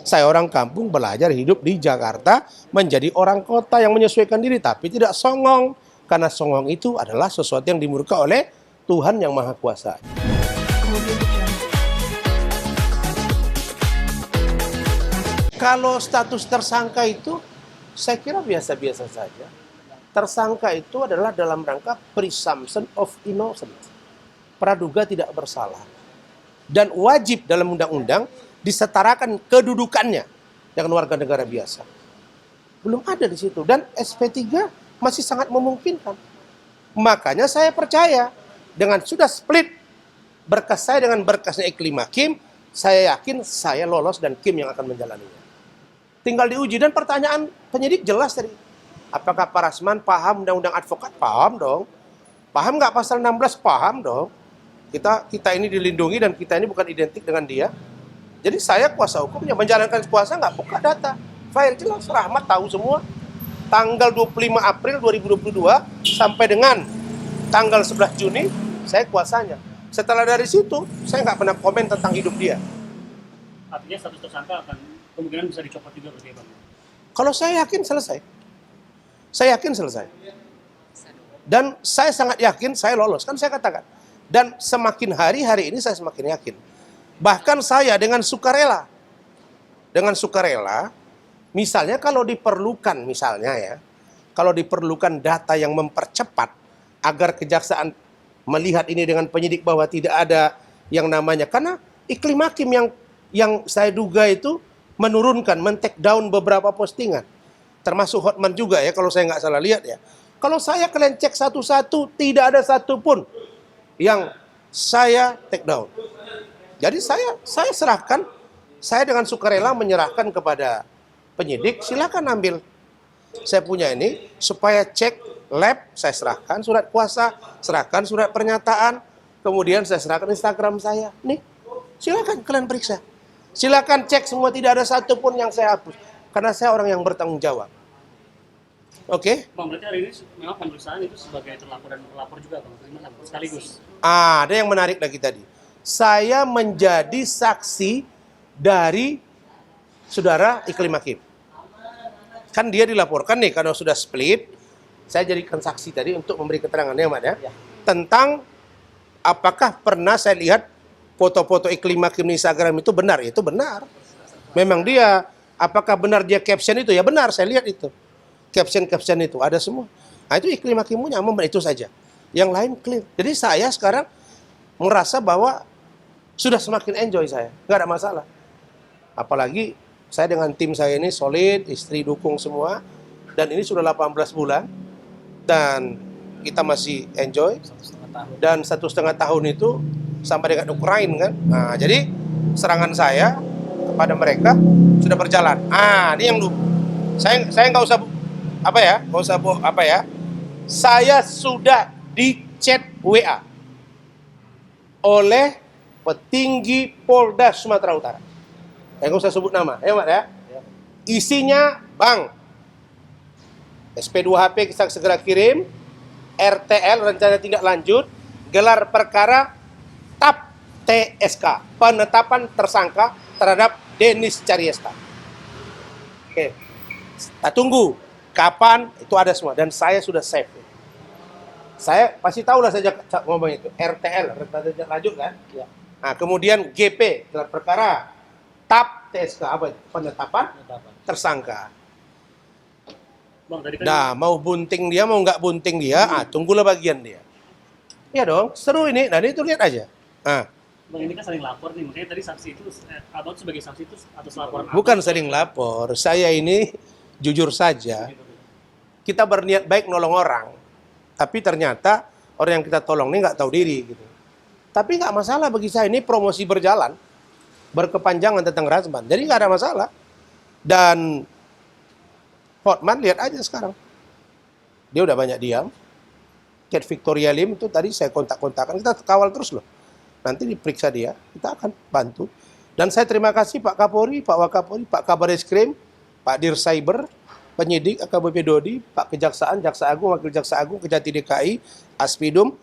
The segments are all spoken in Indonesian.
Saya orang kampung belajar hidup di Jakarta menjadi orang kota yang menyesuaikan diri tapi tidak songong. Karena songong itu adalah sesuatu yang dimurka oleh Tuhan yang Maha Kuasa. Kalau status tersangka itu saya kira biasa-biasa saja. Tersangka itu adalah dalam rangka presumption of innocence. Praduga tidak bersalah. Dan wajib dalam undang-undang disetarakan kedudukannya dengan warga negara biasa. Belum ada di situ. Dan SP3 masih sangat memungkinkan. Makanya saya percaya dengan sudah split berkas saya dengan berkasnya Iklim Hakim, saya yakin saya lolos dan Kim yang akan menjalaninya. Tinggal diuji. Dan pertanyaan penyidik jelas tadi. Apakah Pak Rasman paham undang-undang advokat? Paham dong. Paham nggak pasal 16? Paham dong. Kita ini dilindungi dan kita ini bukan identik dengan dia. Jadi saya kuasa hukumnya menjalankan kuasa nggak buka data. File jelas, Rahmat tahu semua. Tanggal 25 April 2022 sampai dengan tanggal 11 Juni saya kuasanya. Setelah dari situ saya nggak pernah komen tentang hidup dia. Artinya status tersangka akan kemungkinan bisa dicopot juga berarti Bang? Kalau saya yakin selesai. Saya yakin selesai. Dan saya sangat yakin saya lolos. Kan saya katakan. Dan semakin hari ini saya semakin yakin. Bahkan saya dengan sukarela. Dengan sukarela, misalnya kalau diperlukan misalnya ya, kalau diperlukan data yang mempercepat agar kejaksaan melihat ini dengan penyidik bahwa tidak ada yang namanya, karena Iklim Hakim yang saya duga itu menurunkan, men-take down beberapa postingan. Termasuk Hotman juga ya, kalau saya nggak salah lihat ya. Kalau saya kalian cek satu-satu, tidak ada satupun yang saya take down. Jadi saya serahkan, saya dengan sukarela menyerahkan kepada penyidik, silakan ambil. Saya punya ini, supaya cek lab, saya serahkan surat kuasa, serahkan surat pernyataan, kemudian saya serahkan Instagram saya. Nih, silakan kalian periksa. Silakan cek semua, tidak ada satupun yang saya hapus. Karena saya orang yang bertanggung jawab. Oke? Bang, berarti hari ini memang pemeriksaan itu sebagai terlapor dan pelapor juga Bang, gimana Bang? Sekaligus? Ada yang menarik lagi tadi. Saya menjadi saksi dari saudara Iklim Hakim. Kan dia dilaporkan nih, karena sudah split, saya jadikan saksi tadi untuk memberi keterangannya, Mat ya. Tentang apakah pernah saya lihat foto-foto Iklim Hakim di Instagram itu benar? Itu benar. Memang dia, apakah benar dia caption itu? Ya benar, saya lihat itu. Caption-caption itu, ada semua. Nah itu Iklim Hakim punya, itu saja. Yang lain clear. Jadi saya sekarang merasa bahwa sudah semakin enjoy saya. Nggak ada masalah. Apalagi saya dengan tim saya ini solid, istri dukung semua. Dan ini sudah 18 bulan. Dan kita masih enjoy. 1,5 tahun. Dan 1,5 tahun itu sampai dengan Ukraina kan. Nah, jadi serangan saya kepada mereka sudah berjalan. Ini yang dulu. Saya nggak usah saya sudah di chat WA oleh petinggi Polda Sumatera Utara. Saya nggak usah sebut nama, ya Mat ya. Isinya, Bang, SP2HP kita segera kirim, RTL rencana tindak lanjut, gelar perkara TAP TSK, penetapan tersangka terhadap Denis Caryesta. Oke, kita tunggu kapan itu ada semua dan saya sudah save. Saya pasti tahu lah saya ngomong itu. RTL rencana tindak lanjut kan? Ya. Nah, kemudian GP gelar perkara, TAP TSK apa itu? Penetapan tersangka. Bang, tadi kan Nah, mau bunting dia, mau nggak bunting dia, tunggulah bagian dia. Ya dong, seru ini. Nah, itu lihat aja. Bang, ini kan saling lapor nih, makanya tadi saksi itu, Abang sebagai saksi itu atas laporan Bukan sering lapor. Saya ini jujur saja. Kita berniat baik nolong orang. Tapi ternyata orang yang kita tolong ini nggak tahu diri. Gitu. Tapi nggak masalah bagi saya. Ini promosi berjalan. Berkepanjangan tentang Rasman. Jadi nggak ada masalah. Dan Hotman lihat aja sekarang. Dia udah banyak diam. Cat Victoria Lim itu tadi saya kontak-kontakan. Kita kawal terus loh. Nanti diperiksa dia. Kita akan bantu. Dan saya terima kasih Pak Kapolri, Pak Wakapolri, Pak Kabar Eskrim, Pak Dir Cyber, penyidik AKBP Dodi, Pak Kejaksaan, Jaksa Agung, Wakil Jaksa Agung, Kejati DKI, Aspidum,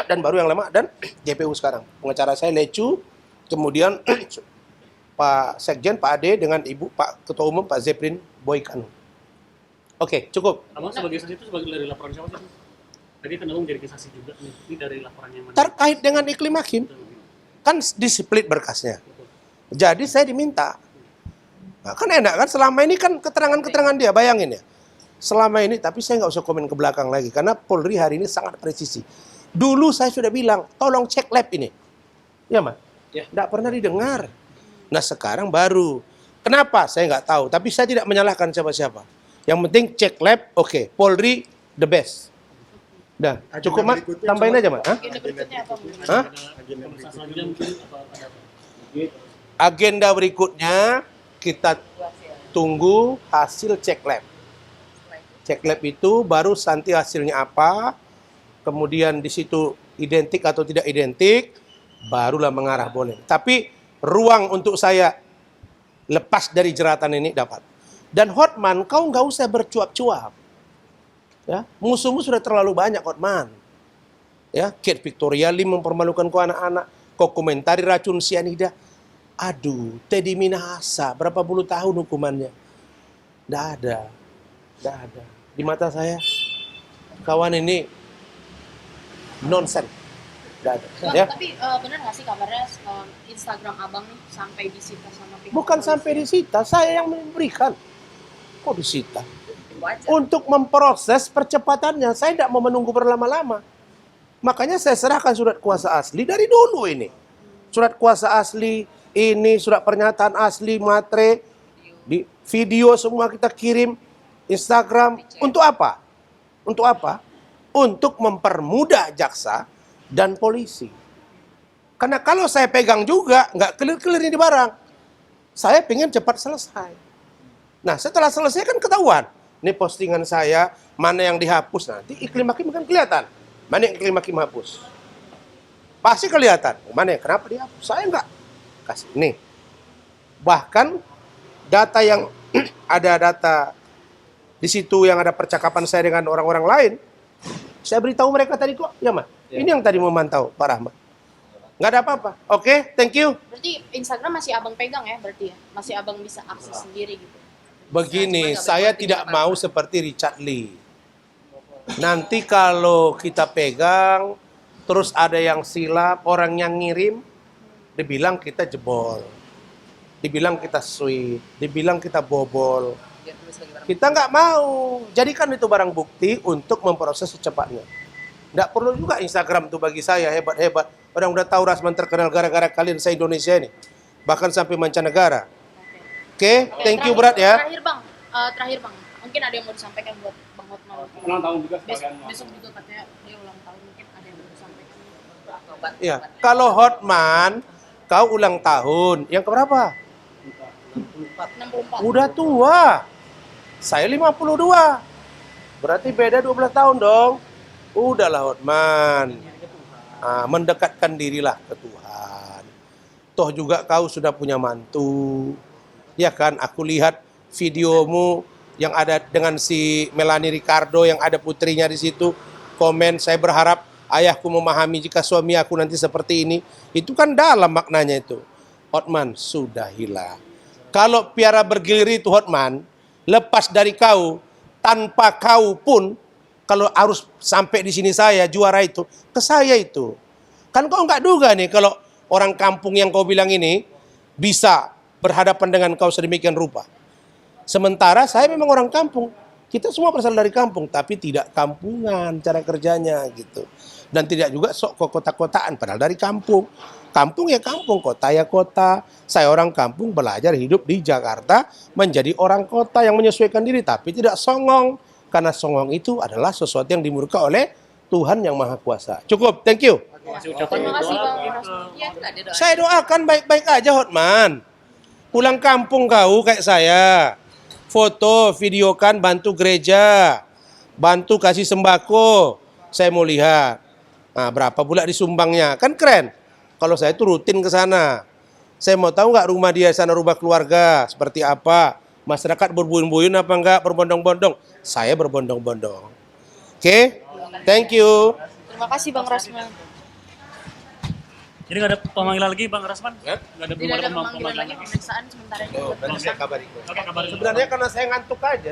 dan baru yang lama, dan JPU sekarang. Pengacara saya Lecu, kemudian Pak Sekjen, Pak Ade, dengan Ibu Pak Ketua Umum Pak Zeprin Boykan. Oke, cukup. Abang sebagai saksi itu sebagai dari laporan siapa sih? Tadi kan abang jadi saksi juga nih. Ini dari laporannya mana? Terkait dengan iklim hakim, kan displit berkasnya. Jadi saya diminta. Nah, kan enak kan, selama ini kan keterangan-keterangan dia, bayangin ya. Selama ini, tapi saya nggak usah komen ke belakang lagi, karena Polri hari ini sangat presisi. Dulu saya sudah bilang, tolong cek lab ini. Ya, Mas? Ya. Nggak pernah didengar. Nah, sekarang baru. Kenapa? Saya nggak tahu, tapi saya tidak menyalahkan siapa-siapa. Yang penting cek lab, oke. Polri, the best. Dah, cukup, Mas? Tambahin aja, Mas. Hah? Agenda berikutnya apa? Hah? Pemeriksaan selanjutnya mungkin apa ada apa? Agenda berikutnya, kita tunggu hasil cek lab. Cek lab itu baru nanti hasilnya apa, kemudian di situ identik atau tidak identik, barulah mengarah boleh. Tapi ruang untuk saya lepas dari jeratan ini dapat. Dan Hotman, kau nggak usah bercuap-cuap. Ya, musuhmu sudah terlalu banyak, Hotman. Ya, Kate Victoria Lim mempermalukan kau anak-anak, kau komentari racun sianida. Aduh, Teddy Minahasa, berapa puluh tahun hukumannya? Nggak ada. Nggak ada. Di mata saya, kawan ini nonsen. Nggak ada. Bang, Ya. tapi benar nggak sih kabarnya Instagram abang nih sampai disita sama pihak Bukan polisi? sampai disita, saya yang memberikan. Kok disita? Wajar. Untuk memproses percepatannya, saya tidak mau menunggu berlama-lama. Makanya saya serahkan surat kuasa asli dari dulu ini. Surat kuasa asli, ini surat pernyataan asli, matre, di video semua kita kirim, Instagram. Untuk apa? Untuk apa? Untuk mempermudah jaksa dan polisi. Karena kalau saya pegang juga, nggak clear-clear ini barang. Saya pengen cepat selesai. Nah, setelah selesai kan ketahuan. Ini postingan saya, mana yang dihapus nanti, iklim hakim kan kelihatan. Mana yang iklim hakim hapus. Pasti kelihatan. Mana yang kenapa dihapus? Saya nggak kasih. Nih. Bahkan data yang ada data di situ yang ada percakapan saya dengan orang-orang lain, saya beritahu mereka tadi kok, ya Mas. Ya. Ini yang tadi memantau Pak Rahmat. Nggak ada apa-apa. Oke, thank you. Berarti Instagram masih abang pegang ya berarti ya? Masih abang bisa akses sendiri gitu? Begini, saya tidak mau seperti Richard Lee. Nanti kalau kita pegang, terus ada yang silap, orang yang ngirim, dibilang kita jebol. Dibilang kita sweet, dibilang kita bobol. Kita nggak mau. Jadikan itu barang bukti untuk memproses secepatnya. Nggak perlu juga Instagram tuh bagi saya hebat-hebat. Orang udah tahu Rasman terkenal gara-gara kalian saya Indonesia ini. Bahkan sampai mancanegara. Oke, thank you berat ya. Terakhir bang, mungkin ada yang mau disampaikan buat Bang Hotman. Ulang tahun juga Besok, sekalian. besok juga katanya dia ulang tahun, mungkin ada yang mau disampaikan. Ya, kalau Hotman, kau ulang tahun. Yang keberapa? 64. Udah tua. Saya 52. Berarti beda 12 tahun dong. Udahlah Hotman. Mendekatkan dirilah ke Tuhan. Toh juga kau sudah punya mantu. Ya kan, aku lihat videomu yang ada dengan si Melanie Ricardo yang ada putrinya di situ. Komen, saya berharap ayahku memahami jika suami aku nanti seperti ini. Itu kan dalam maknanya itu. Hotman, sudah hilang. Kalau piara bergilir itu Hotman, lepas dari kau, tanpa kau pun, kalau harus sampai di sini saya, juara itu, ke saya itu. Kan kau nggak duga nih kalau orang kampung yang kau bilang ini bisa berhadapan dengan kau sedemikian rupa. Sementara saya memang orang kampung. Kita semua berasal dari kampung, tapi tidak kampungan cara kerjanya gitu. Dan tidak juga sok kota-kotaan, padahal dari kampung. Kampung ya kampung, kota ya kota. Saya orang kampung belajar hidup di Jakarta menjadi orang kota yang menyesuaikan diri, tapi tidak songong. Karena songong itu adalah sesuatu yang dimurka oleh Tuhan yang Maha Kuasa. Cukup, thank you. Masih ucapan Terima kasih doa Bang. gitu. Iya, ada doa. Saya doakan baik-baik aja Hotman. Pulang kampung kau kayak saya. Foto, videokan, bantu gereja. Bantu kasih sembako. Saya mau lihat. Nah, berapa pula disumbangnya. Kan keren. Kalau saya itu rutin ke sana. Saya mau tahu nggak rumah dia sana, rumah keluarga. Seperti apa. Masyarakat berbuyun-buyun apa enggak, berbondong-bondong. Saya berbondong-bondong. Oke? Thank you. Terima kasih Bang Rasman. Jadi nggak ada pemanggilan lagi Bang Rasman? Ya? Nggak ada Tidak ada pemanggilan pemanggilan lagi, pemeriksaan sementara ini. Oh, nanti saya kabari. Oke, kabarin. Sebenarnya karena saya ngantuk aja.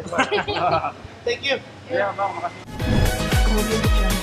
Thank you. Iya Bang, makasih. Audio Jungle.